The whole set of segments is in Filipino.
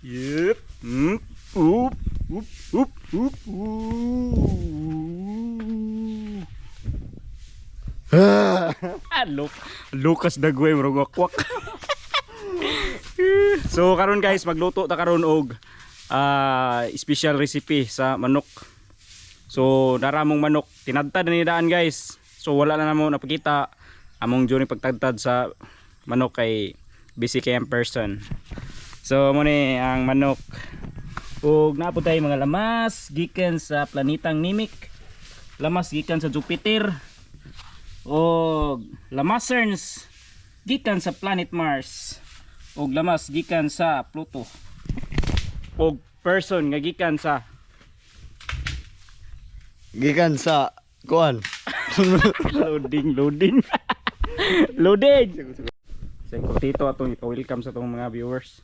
Yep. Oop. Oop. Oop. Oop. Lucas Dagway murag wakwak. So karon guys magluto ta karon og special recipe sa manok. So naramong manok tinadtad ni daan guys. So wala na namo napakita among journey pagtadtad sa manok kay busy kay ang person. So mo ni ang manok. Ug naapod tay mga lamas gikan sa planetang Nimic. Lamas gikan sa Jupiter. Og lamaserns gikan sa planet Mars. Og lamas gikan sa Pluto. Og person nga gikan sa kuan. loading. Say tito atong welcome sa tong mga viewers.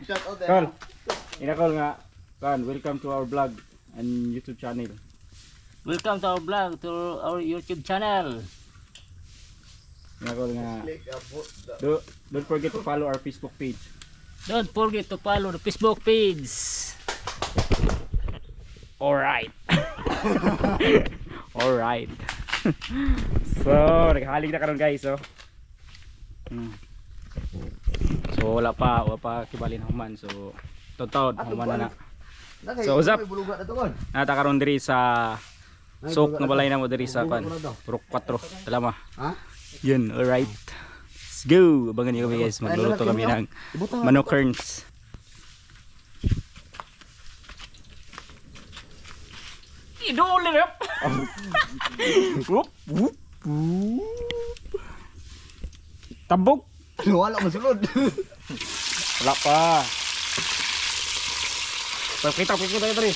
Shout out there. Call. Inakol nga kan welcome to our vlog and YouTube channel. Welcome to our vlog, to our YouTube channel. Inakol nga don't forget to follow our Facebook page. Don't forget to follow the Facebook page. Alright. Alright. So, naghalig na karon guys, oh. So, wala pa kibalin human. So, totoo human na. So, usap. Nata karon diri sa sok na balay na mo diri sa kan. Purok 4. Talama. Ha? Yun, alright. Let's go. Abangan niyo kami guys. Magluluto kami ng manok kerns. Idol rep. Whoop whoop whoop. Tabog. Wala masulod. Wala pa. Pakita diri.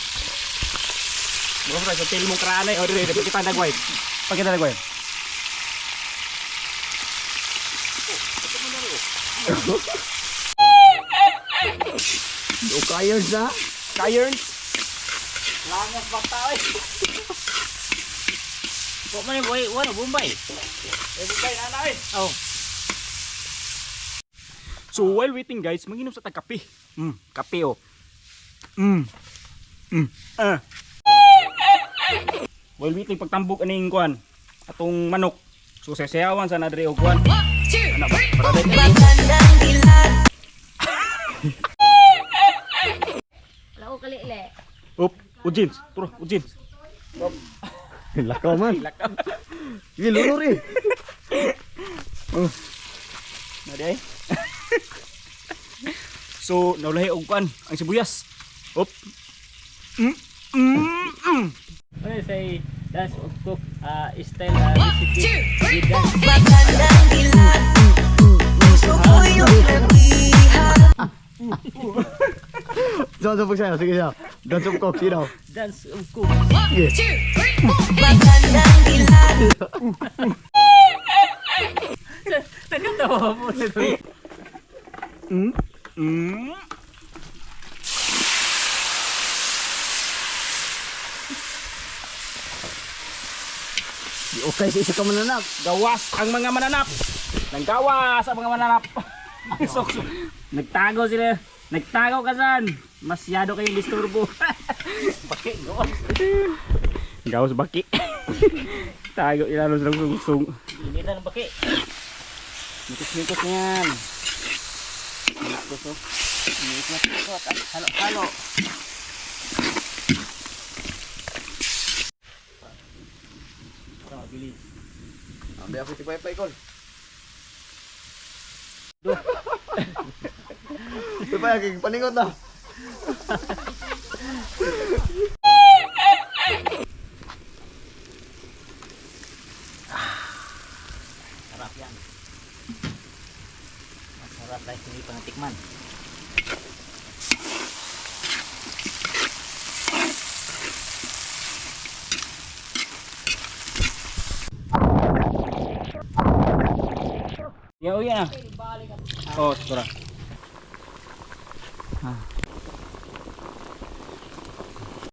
Mga sa tail mong kranay o diri pakita dagway. Pakita dagway. O kayers na. Kayerns. Langas bata oy. Kok man boy, wala Bombay. Bugay na oy. Oh. So while waiting guys, manginom sa tagkape. Kape oh. While waiting pagtambok aning kuan atong manok. So sasayawan sa nadre og kuan. Ano ba? Para dai. Wala ko kalile. Up, ujins, turo, ujins. Lakaw man. Lakab. Sige, lulur eh. Nade. So naulahi og kuan ang sibuyas. Up. Ano say that's cook style recipe. Jangan sampai saya, sige siya. Dan sumkok, sino? Dance of cook. Nakatawa mo na to. Okay, isa ka mananap. Gawas ang mga mananap. Nanggawas ang mga mananap. So, nagtago sila. Nagtago ka san. Masyado kayong disturbo. Baki, gawas. Gawas baki. Tago ilalo sa sungsung. Hindi na ng baki. Mitos-mitos niyan. Halo-halo. Bilis. Ambil aku si Pai-Pai kon. Pai-Pai lagi paningot dah. Sarap yan. Masarap dahil hindi pa natikman. Ya, oh ya. Oh, surah.